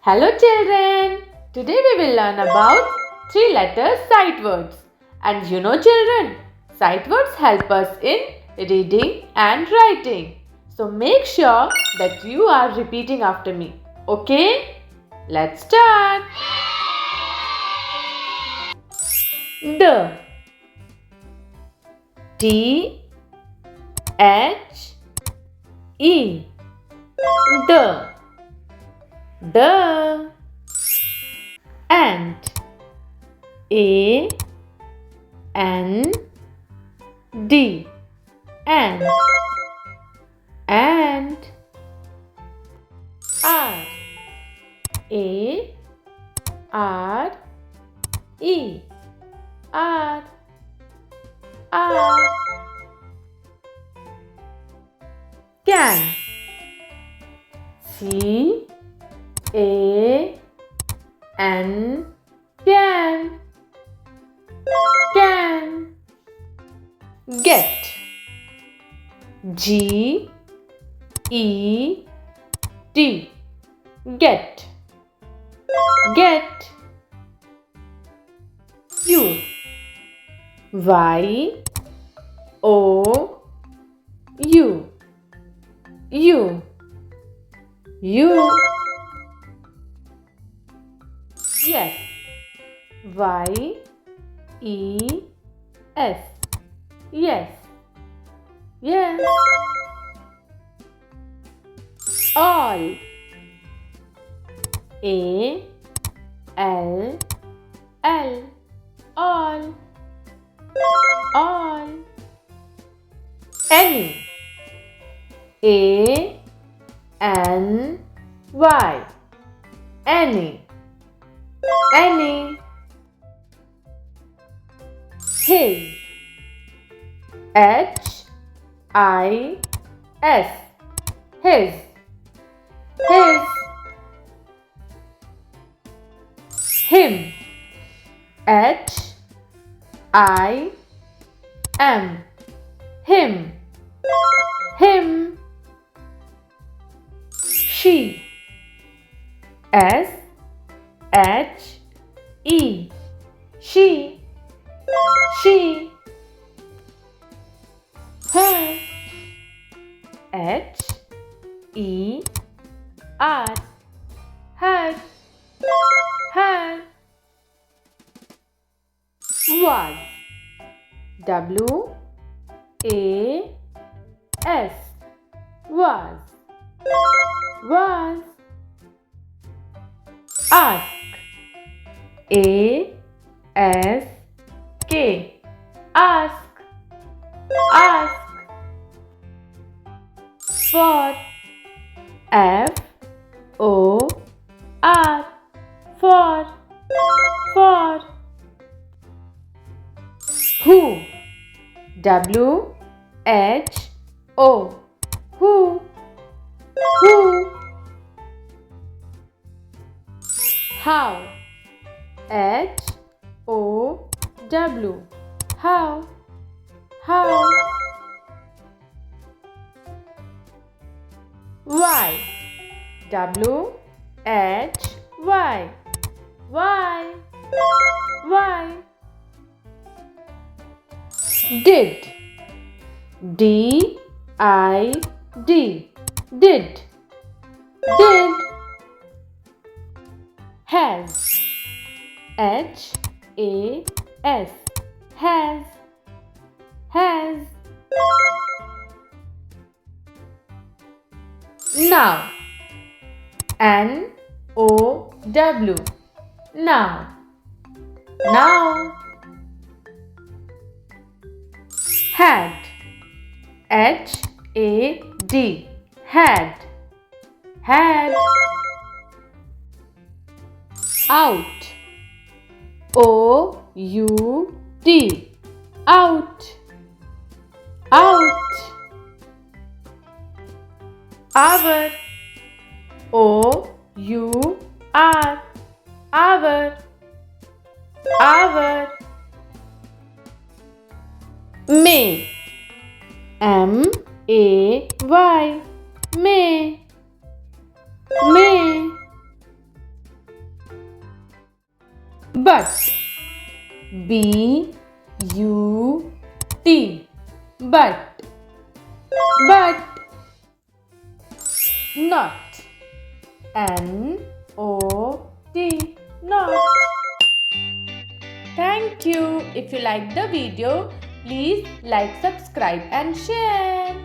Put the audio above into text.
Hello children! Today we will learn about 3-letter sight words. And you know children, sight words help us in reading and writing. So make sure that you are repeating after me. Okay? Let's start. D T H E D ant A N D ant R A R E R can C A N can get G E T get U Y O U yes Y E S yes all A L all any A N Y any his H I S his him H I M him she S H E she her H E R her was W A S was ask A S K ask for F O R for who W H O who how H O W how why W H Y did D I D did has H A S has now N O W now had H A D had out O U T out hour O U R hour May M A Y may But. B U T. But. But. Not. N O T. Not. Thank you. If you like the video, please like, subscribe and share.